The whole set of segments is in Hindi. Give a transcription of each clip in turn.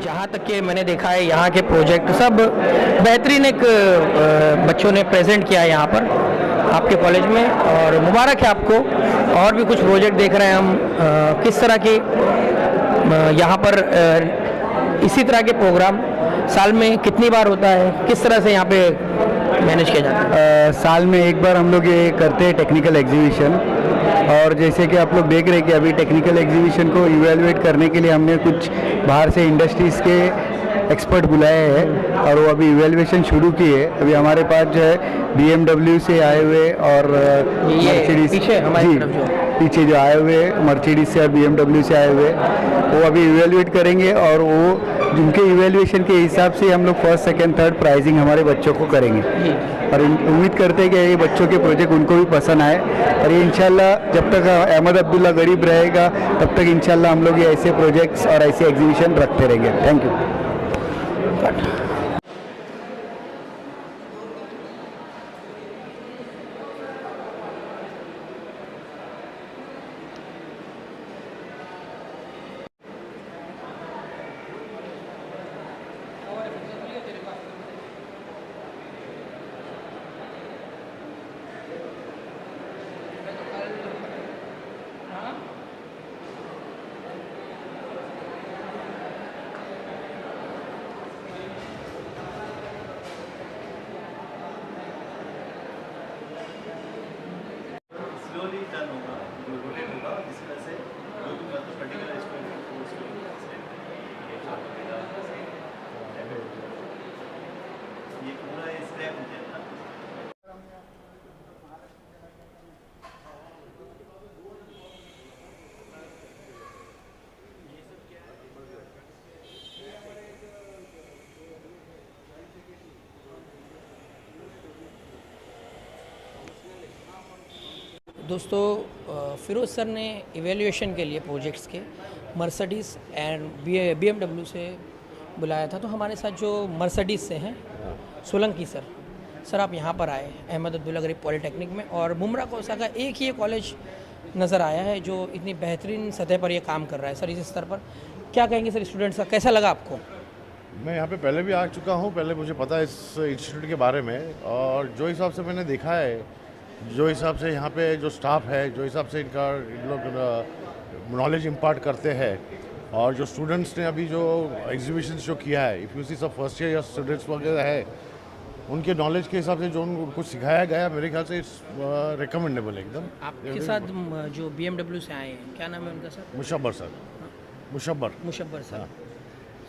जहाँ तक कि मैंने देखा है यहाँ के प्रोजेक्ट सब बेहतरीन एक बच्चों ने प्रेजेंट किया है यहाँ पर आपके कॉलेज में, और मुबारक है आपको। और भी कुछ प्रोजेक्ट देख रहे हैं हम, किस तरह के यहाँ पर इसी तरह के प्रोग्राम साल में कितनी बार होता है, किस तरह से यहाँ पे मैनेज किया जाता है? साल में एक बार हम लोग ये करते हैं टेक्निकल एग्जीबिशन, और जैसे कि आप लोग देख रहे हैं कि अभी टेक्निकल एग्जीबिशन को इवेलुएट करने के लिए हमने कुछ बाहर से इंडस्ट्रीज़ के एक्सपर्ट बुलाए हैं और वो अभी इवेलुएशन शुरू की है। अभी हमारे पास जो है BMW से आए हुए और मर्सिडीज पीछे जो आए हुए मर्सिडीज से और BMW से आए हुए वो अभी इवेलुएट करेंगे, और वो जिनके इवेलुएशन के हिसाब से हम लोग फर्स्ट सेकंड थर्ड प्राइजिंग हमारे बच्चों को करेंगे। और उम्मीद करते हैं कि ये बच्चों के प्रोजेक्ट उनको भी पसंद आए, और ये इंशाल्लाह जब तक अहमद अब्दुल्ला गरीब रहेगा तब तक इंशाल्लाह हम लोग ये ऐसे प्रोजेक्ट्स और ऐसे एग्जीबिशन रखते रहेंगे। Thank you. दोस्तों, फिरोज़ सर ने इवैल्यूएशन के लिए प्रोजेक्ट्स के मर्सिडीज़ एंड BMW से बुलाया था। तो हमारे साथ जो मर्सिडीज़ से हैं सोलंकी सर आप यहाँ पर आए अहमद अब्दुल्ला गरीब पॉलिटेक्निक में, और मुमरा कौसा का एक ही कॉलेज नज़र आया है जो इतनी बेहतरीन सतह पर ये काम कर रहा है। सर इस स्तर पर क्या कहेंगे सर, स्टूडेंट्स का कैसा लगा आपको? मैं यहाँ पे पहले भी आ चुका हूँ, पहले मुझे पता है इस इंस्टीट्यूट के बारे में, और जो हिसाब से मैंने देखा है, जो हिसाब से यहाँ पे जो स्टाफ है, जो हिसाब से इन लोग नॉलेज इम्पार्ट करते हैं, और जो स्टूडेंट्स ने अभी जो एग्जीबिशन जो किया है, इफ़ यू सी सब फर्स्ट ईयर या स्टूडेंट्स वगैरह है, उनके नॉलेज के हिसाब से जो उनको सिखाया गया मेरे ख्याल से इट्स रिकमेंडेबल एकदम। आपके साथ जो BMW से आए हैं, क्या नाम है उनका सर? मुशब्बर सर। मुशब्बर सर।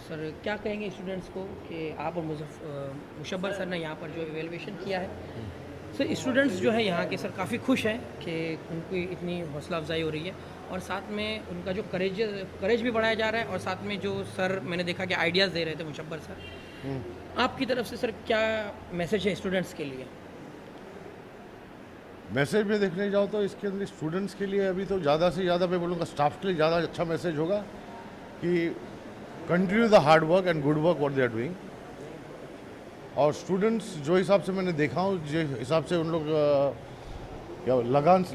सर क्या कहेंगे स्टूडेंट्स को कि आप और मुशब्बर सर ने यहाँ पर जो इवेलुएशन किया है, सर स्टूडेंट्स जो है यहाँ के सर काफ़ी खुश हैं कि उनकी इतनी हौसला अफजाई हो रही है, और साथ में उनका जो करेज भी बढ़ाया जा रहा है, और साथ में जो सर मैंने देखा कि आइडियाज़ दे रहे थे मुशब्बर सर, आपकी तरफ से सर क्या मैसेज है स्टूडेंट्स के लिए? मैसेज में देखने जाओ तो इसके अंदर स्टूडेंट्स के लिए अभी तो ज़्यादा से ज़्यादा मैं बोलूँगा स्टाफ के लिए ज़्यादा अच्छा मैसेज होगा कि continue the hard work and good work what they are doing. और स्टूडेंट्स जो हिसाब से मैंने देखा हूँ, जिस हिसाब से उन लोग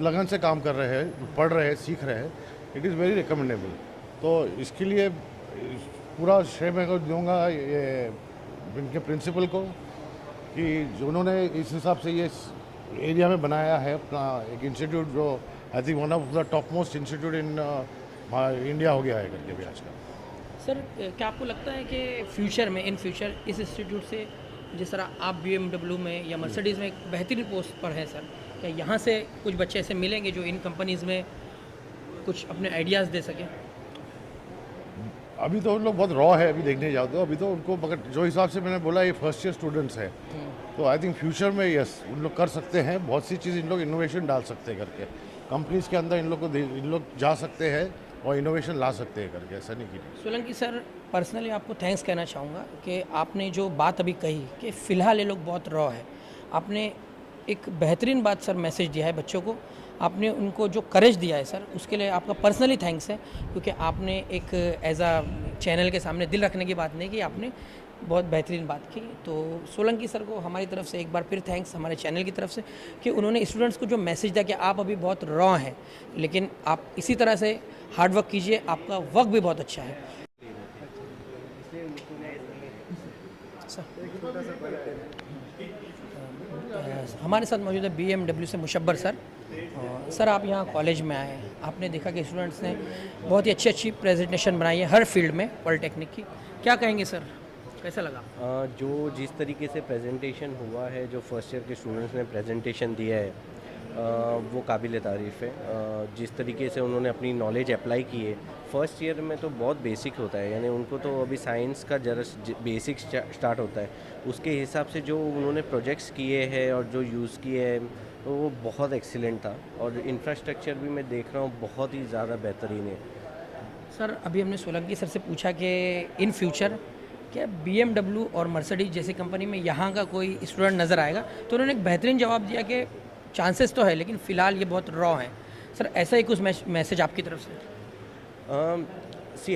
लगन से काम कर रहे हैं, पढ़ रहे हैं, सीख रहे हैं, इट इज़ वेरी रिकमेंडेबल। तो इसके लिए पूरा श्रेय मैं दूँगा ये इनके प्रिंसिपल को कि जो उन्होंने इस हिसाब से ये एरिया में बनाया है अपना एक इंस्टीट्यूट, जो I think one of the top most institute in India हो गया है करके भी आज का। सर क्या आपको लगता है कि फ्यूचर में, इन फ्यूचर इस इंस्टीट्यूट से जिस तरह आप BMW में या मर्सिडीज़ में एक बेहतरीन पोस्ट पर हैं सर, क्या यहाँ से कुछ बच्चे ऐसे मिलेंगे जो इन कंपनीज़ में कुछ अपने आइडियाज़ दे सकें? अभी तो उन लोग बहुत रॉ है, अभी देखने जाओ तो अभी तो उनको, मगर जो हिसाब से मैंने बोला ये फर्स्ट ईयर स्टूडेंट्स हैं, तो आई थिंक फ्यूचर में यस उन लोग कर सकते हैं, बहुत सी चीज़ इन लोग इनोवेशन डाल सकते हैं करके, कंपनीज़ के अंदर इन लोग जा सकते हैं और इनोवेशन ला सकते हैं करके, ऐसा नहीं कि। सोलंकी सर, पर्सनली आपको थैंक्स कहना चाहूँगा कि आपने जो बात अभी कही कि फ़िलहाल ये लोग बहुत रॉ है, आपने एक बेहतरीन बात सर मैसेज दिया है बच्चों को, आपने उनको जो करेज दिया है सर, उसके लिए आपका पर्सनली थैंक्स है, क्योंकि आपने एक एज आ चैनल के सामने दिल रखने की बात नहीं की, आपने बहुत बेहतरीन बात की। तो सोलंकी सर को हमारी तरफ से एक बार फिर थैंक्स, हमारे चैनल की तरफ से, कि उन्होंने स्टूडेंट्स को जो मैसेज दिया कि आप अभी बहुत रॉ हैं, लेकिन आप इसी तरह से हार्ड वर्क कीजिए, आपका वक्त भी बहुत अच्छा है। हमारे साथ मौजूद है BMW से मुशब्बर सर। सर आप यहाँ कॉलेज में आए, आपने देखा कि स्टूडेंट्स ने बहुत ही अच्छी प्रेजेंटेशन बनाई है हर फील्ड में पॉलिटेक्निक की, क्या कहेंगे सर, कैसा लगा? जो जिस तरीके से प्रेजेंटेशन हुआ है, जो फर्स्ट ईयर के स्टूडेंट्स ने प्रेजेंटेशन दिया है, वो काबिल तारीफ़ है। जिस तरीके से उन्होंने अपनी नॉलेज अप्लाई की है, फर्स्ट ईयर में तो बहुत बेसिक होता है, यानी उनको तो अभी साइंस का जरा बेसिक स्टार्ट होता है, उसके हिसाब से जो उन्होंने प्रोजेक्ट्स किए हैं और जो यूज़ किए हैं तो वो बहुत एक्सीलेंट था। और इंफ्रास्ट्रक्चर भी मैं देख रहा हूँ बहुत ही ज़्यादा बेहतरीन है। सर अभी हमने सोलंकी सर से पूछा कि इन फ्यूचर क्या BMW और मर्सिडीज जैसी कंपनी में यहाँ का कोई स्टूडेंट नज़र आएगा, तो उन्होंने एक बेहतरीन जवाब दिया कि चांसेस तो है लेकिन फ़िलहाल ये बहुत रॉ हैं। सर ऐसा ही कुछ मैसेज आपकी तरफ से?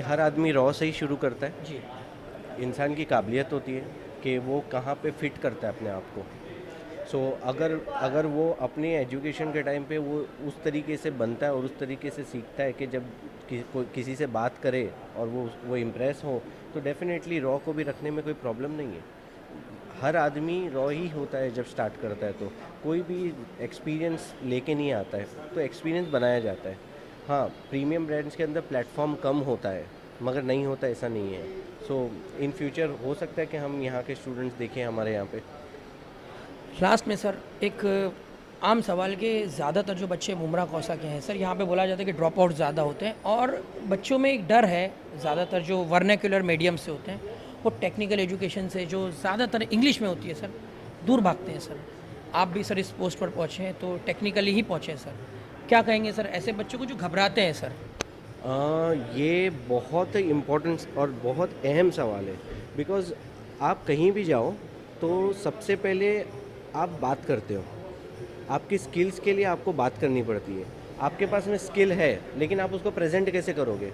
हर आदमी रॉ से ही शुरू करता है जी। इंसान की काबिलियत होती है कि वो कहाँ पे फिट करता है अपने आप को। अगर वो अपनी एजुकेशन के टाइम पे वो उस तरीके से बनता है और उस तरीके से सीखता है कि जब किसी से बात करे और वो इम्प्रेस हो, तो डेफिनेटली रॉ को भी रखने में कोई प्रॉब्लम नहीं है। हर आदमी रॉ ही होता है जब स्टार्ट करता है, तो कोई भी एक्सपीरियंस लेके नहीं आता है, तो एक्सपीरियंस बनाया जाता है। हाँ, प्रीमियम ब्रांड्स के अंदर प्लेटफॉर्म कम होता है, मगर नहीं होता ऐसा नहीं है। सो इन फ्यूचर हो सकता है कि हम यहाँ के स्टूडेंट्स देखें हमारे यहाँ पे। लास्ट में सर एक आम सवाल के ज़्यादातर जो बच्चे मुमरा कौसा के हैं सर, यहाँ पे बोला जाता है कि ड्रॉप आउट ज़्यादा होते हैं और बच्चों में एक डर है, ज़्यादातर जो वर्नाक्युलर मीडियम से होते हैं वो टेक्निकल एजुकेशन से जो ज़्यादातर इंग्लिश में होती है सर, दूर भागते हैं सर। आप भी सर इस पोस्ट पर पहुँचे हैं तो टेक्निकली ही पहुँचे हैं सर, क्या कहेंगे सर ऐसे बच्चों को जो घबराते हैं सर? ये बहुत इम्पोर्टेंट और बहुत अहम सवाल है, बिकॉज़ आप कहीं भी जाओ तो सबसे पहले आप बात करते हो, आपकी स्किल्स के लिए आपको बात करनी पड़ती है। आपके पास में स्किल है लेकिन आप उसको प्रेजेंट कैसे करोगे?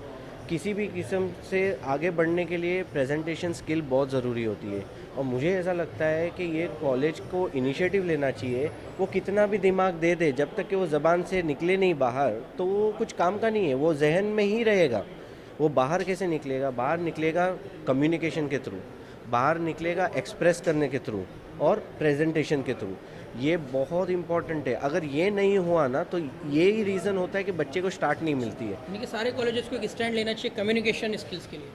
किसी भी किस्म से आगे बढ़ने के लिए प्रेजेंटेशन स्किल बहुत ज़रूरी होती है। और मुझे ऐसा लगता है कि ये कॉलेज को इनिशिएटिव लेना चाहिए। वो कितना भी दिमाग दे दे, जब तक कि वो ज़बान से निकले नहीं बाहर, तो वो कुछ काम का नहीं है, वो जहन में ही रहेगा। वो बाहर कैसे निकलेगा? बाहर निकलेगा कम्युनिकेशन के थ्रू, बाहर निकलेगा एक्सप्रेस करने के थ्रू और प्रेजेंटेशन के थ्रू। ये बहुत इंपॉर्टेंट है। अगर ये नहीं हुआ ना, तो ये ही रीज़न होता है कि बच्चे को स्टार्ट नहीं मिलती है। यानी कि सारे कॉलेजेस को एक स्टैंड लेना चाहिए कम्युनिकेशन स्किल्स के लिए।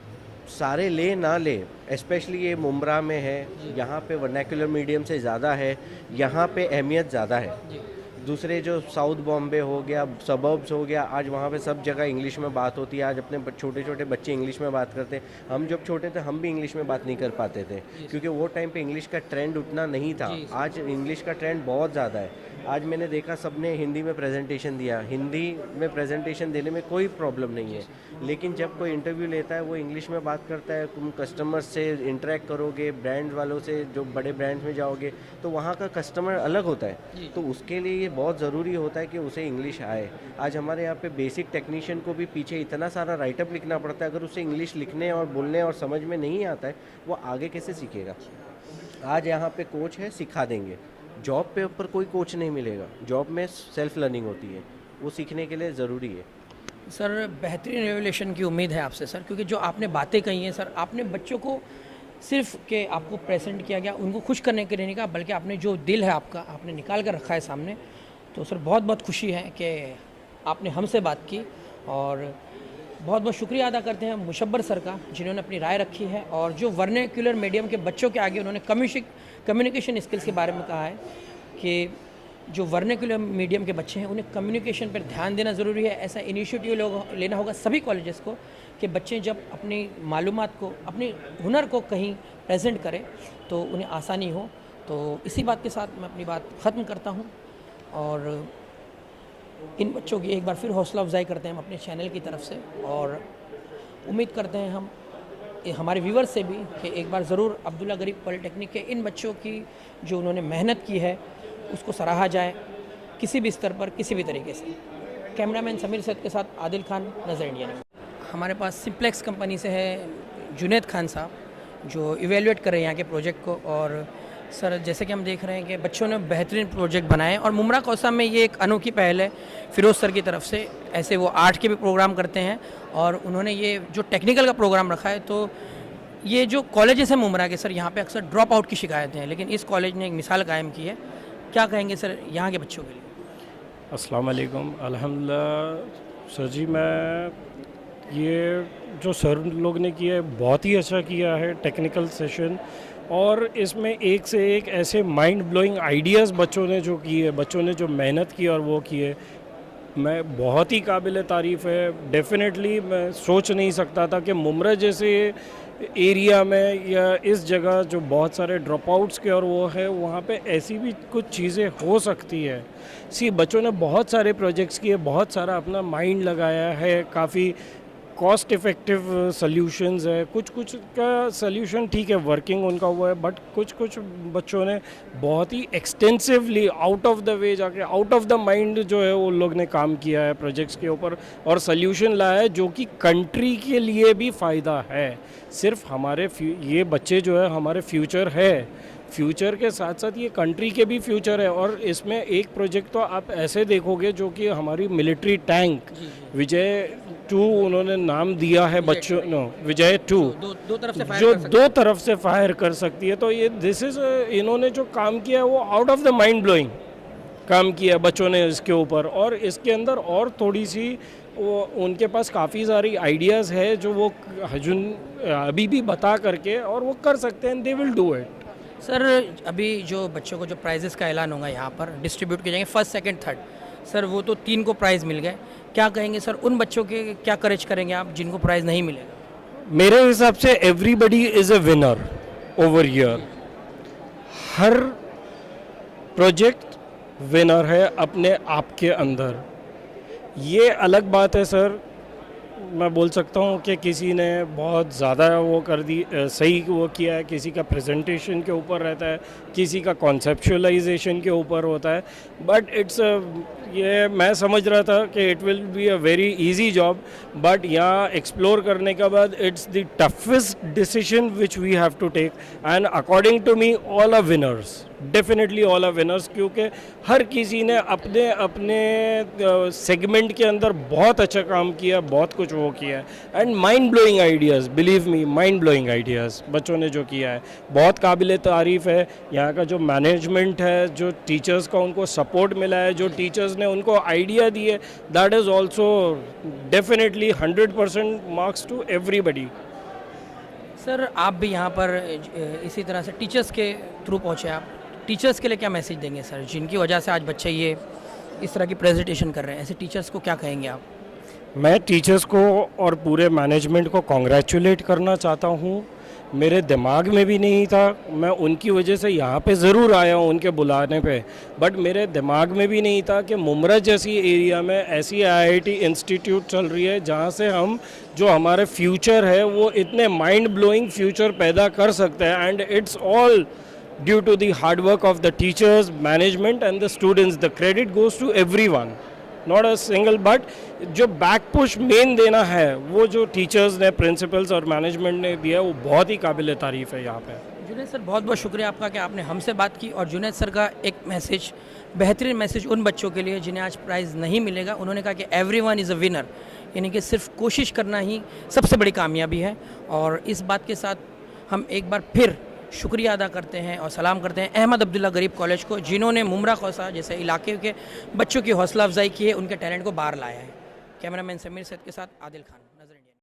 सारे ले ना ले, स्पेशली ये मुमरा में है, यहाँ पे वर्नाक्युलर मीडियम से ज़्यादा है, यहाँ पे अहमियत ज़्यादा है। दूसरे जो साउथ बॉम्बे हो गया, सबर्ब्स हो गया, आज वहाँ पे सब जगह इंग्लिश में बात होती है। आज अपने छोटे छोटे बच्चे इंग्लिश में बात करते हैं। हम जब छोटे थे हम भी इंग्लिश में बात नहीं कर पाते थे, क्योंकि वो टाइम पे इंग्लिश का ट्रेंड उतना नहीं था। आज इंग्लिश का ट्रेंड बहुत ज़्यादा है। आज मैंने देखा सबने हिंदी में प्रेजेंटेशन दिया। हिंदी में प्रेजेंटेशन देने में कोई प्रॉब्लम नहीं है, लेकिन जब कोई इंटरव्यू लेता है वो इंग्लिश में बात करता है। तुम कस्टमर्स से इंटरेक्ट करोगे, ब्रांड वालों से, जो बड़े ब्रांड्स में जाओगे तो वहाँ का कस्टमर अलग होता है। तो उसके लिए ये बहुत ज़रूरी होता है कि उसे इंग्लिश आए। आज हमारे यहाँ पे बेसिक टेक्नीशियन को भी पीछे इतना सारा राइटअप लिखना पड़ता है। अगर उसे इंग्लिश लिखने और बोलने और समझ में नहीं आता है, वो आगे कैसे सीखेगा? आज यहाँ पे कोच है, सिखा देंगे। जॉब पे ऊपर कोई कोच नहीं मिलेगा। जॉब में सेल्फ लर्निंग होती है, वो सीखने के लिए ज़रूरी है। सर बेहतरीन रेवलेशन की उम्मीद है आपसे सर, क्योंकि जो आपने बातें कही हैं सर, आपने बच्चों को सिर्फ के आपको प्रेजेंट किया गया, उनको खुश करने के लिए नहीं कहा, बल्कि आपने जो दिल है आपका आपने निकाल कर रखा है सामने। तो सर बहुत बहुत खुशी है कि आपने हमसे बात की और बहुत बहुत शुक्रिया अदा करते हैं मुशब्बर सर का, जिन्होंने अपनी राय रखी है और जो वर्नाक्युलर मीडियम के बच्चों के आगे उन्होंने कम्युनिकेशन स्किल्स के बारे में कहा है कि जो वर्नाक्युलर मीडियम के बच्चे हैं उन्हें कम्युनिकेशन पर ध्यान देना ज़रूरी है। ऐसा इनिशिएटिव लेना होगा सभी कॉलेजेस को कि बच्चे जब अपनी मालूमात को, अपने हुनर को कहीं प्रेजेंट करें तो उन्हें आसानी हो। तो इसी बात के साथ मैं अपनी बात ख़त्म करता हूँ और इन बच्चों की एक बार फिर हौसला अफजाई करते हैं हम अपने चैनल की तरफ से और उम्मीद करते हैं हम हमारे व्यूवर्स से भी कि एक बार ज़रूर अब्दुल्ला गरीब पॉलिटेक्निक के इन बच्चों की जो उन्होंने मेहनत की है उसको सराहा जाए किसी भी स्तर पर, किसी भी तरीके से। कैमरामैन समीर सैद के साथ आदिल खान, नज़र इंडिया न्यूज़। हमारे पास सिम्प्लेक्स कंपनी से है जुनैद खान साहब, जो इवेलुएट कर रहे हैं यहाँ के प्रोजेक्ट को। और सर जैसे कि हम देख रहे हैं कि बच्चों ने बेहतरीन प्रोजेक्ट बनाए और मुमरा कौसा में ये एक अनोखी पहल है फिरोज़ सर की तरफ से। ऐसे वो आर्ट के भी प्रोग्राम करते हैं और उन्होंने ये जो टेक्निकल का प्रोग्राम रखा है, तो ये जो कॉलेजेस हैं मुमरा के सर, यहाँ पे अक्सर ड्रॉप आउट की शिकायतें हैं, लेकिन इस कॉलेज ने एक मिसाल कायम की है। क्या कहेंगे सर यहाँ के बच्चों के लिए? अस्सलाम वालेकुम। अल्हम्दुलिल्लाह सर जी, मैं ये जो सर लोग ने किया है बहुत ही अच्छा किया है टेक्निकल सेशन, और इसमें एक से एक ऐसे माइंड ब्लोइंग आइडियाज़ बच्चों ने जो किए, बच्चों ने जो मेहनत की और वो किए, मैं बहुत ही काबिल तारीफ़ है। डेफिनेटली मैं सोच नहीं सकता था कि मुमरा जैसे एरिया में या इस जगह जो बहुत सारे ड्रॉप आउट्स के और वो है, वहाँ पे ऐसी भी कुछ चीज़ें हो सकती है। बच्चों ने बहुत सारे प्रोजेक्ट्स किए, बहुत सारा अपना माइंड लगाया है, काफ़ी कॉस्ट इफ़ेक्टिव सॉल्यूशंस है। कुछ कुछ का सॉल्यूशन ठीक है वर्किंग उनका हुआ है, बट कुछ कुछ बच्चों ने बहुत ही extensively out of the way जाके, आउट ऑफ द माइंड जो है वो लोग ने काम किया है प्रोजेक्ट्स के ऊपर और सॉल्यूशन लाया है जो कि कंट्री के लिए भी फ़ायदा है। सिर्फ हमारे ये बच्चे जो है हमारे फ्यूचर है, फ्यूचर के साथ साथ ये कंट्री के भी फ्यूचर है। और इसमें एक प्रोजेक्ट तो आप ऐसे देखोगे जो कि हमारी मिलिट्री टैंक विजय 2 उन्होंने नाम दिया है बच्चों, विजय 2 दो तरफ से फायर जो कर सकते दो तरफ से फायर कर सकती है। तो ये दिस इज़ इन्होंने जो काम किया है वो out of the mind blowing काम किया बच्चों ने इसके ऊपर। और इसके अंदर और थोड़ी सी वो उनके पास काफ़ी सारी आइडियाज़ है जो वो अभी भी बता करके और वो कर सकते हैं, they will do it. Sir अभी जो बच्चों को जो प्राइजेस का ऐलान होगा यहाँ पर डिस्ट्रीब्यूट किए जाएंगे, फर्स्ट सेकंड थर्ड, सर वो तो 3 को प्राइज़ मिल गए। क्या कहेंगे सर उन बच्चों के, क्या करेज करेंगे आप जिनको प्राइज़ नहीं मिलेगा? मेरे हिसाब से everybody is a winner over here. Her project winner है अपने आप के अंदर। ये अलग बात है सर, मैं बोल सकता हूँ कि किसी ने बहुत ज़्यादा वो कर दी, सही वो किया है, किसी का प्रेजेंटेशन के ऊपर रहता है, किसी का कॉन्सेप्चुअलाइजेशन के ऊपर होता है। बट इट्स ये मैं समझ रहा था कि it will be a very easy job, but यहाँ एक्सप्लोर करने के बाद it's the toughest decision which we have to take, and according to me all are winners, definitely all are winners, क्योंकि हर किसी ने अपने अपने सेगमेंट के अंदर बहुत अच्छा काम किया, बहुत कुछ वो किया है। And mind blowing ideas, believe me, mind blowing ideas बच्चों ने जो किया है बहुत काबिल तारीफ़ है। यहाँ का जो मैनेजमेंट है, जो टीचर्स का उनको सपोर्ट मिला है, जो टीचर्स ने उनको आइडिया दिए, that is also definitely 100% marks to everybody. Sir आप भी यहाँ पर इसी तरह से टीचर्स के थ्रू पहुँचे, आप टीचर्स के लिए क्या मैसेज देंगे सर, जिनकी वजह से आज बच्चे ये इस तरह की प्रेजेंटेशन कर रहे हैं? ऐसे टीचर्स को क्या कहेंगे आप? मैं टीचर्स को और पूरे मैनेजमेंट को कॉन्ग्रेचुलेट करना चाहता हूँ। मेरे दिमाग में भी नहीं था, मैं उनकी वजह से यहाँ पे ज़रूर आया हूँ उनके बुलाने पे, बट मेरे दिमाग में भी नहीं था कि मुमरा जैसी एरिया में ऐसी IIT इंस्टीट्यूट चल रही है जहाँ से हम जो हमारे फ्यूचर है वो इतने माइंड ब्लोइंग फ्यूचर पैदा कर सकते हैं। And it's all due to the hard work of the teachers, management and the students. The credit goes to everyone, not a single, but जो बैक पुश मेन देना है वो जो टीचर्स ने, प्रिंसिपल्स और मैनेजमेंट ने दिया, वो बहुत ही काबिल तारीफ़ है यहाँ पे। जुनैद सर बहुत बहुत शुक्रिया आपका कि आपने हमसे बात की, और जुनैद सर का एक मैसेज, बेहतरीन मैसेज उन बच्चों के लिए जिन्हें आज प्राइज़ नहीं मिलेगा। उन्होंने कहा कि एवरीवन इज़ अ विनर, यानी कि सिर्फ कोशिश करना ही सबसे बड़ी कामयाबी है। और इस बात के साथ हम एक बार फिर शुक्रिया अदा करते हैं और सलाम करते हैं अहमद अब्दुल्ला गरीब कॉलेज को, जिन्होंने मुमरा खौसा जैसे इलाके के बच्चों की हौसला अफजाई की है, उनके टैलेंट को बाहर लाया है। कैमरामैन समीर सैद के साथ आदिल खान।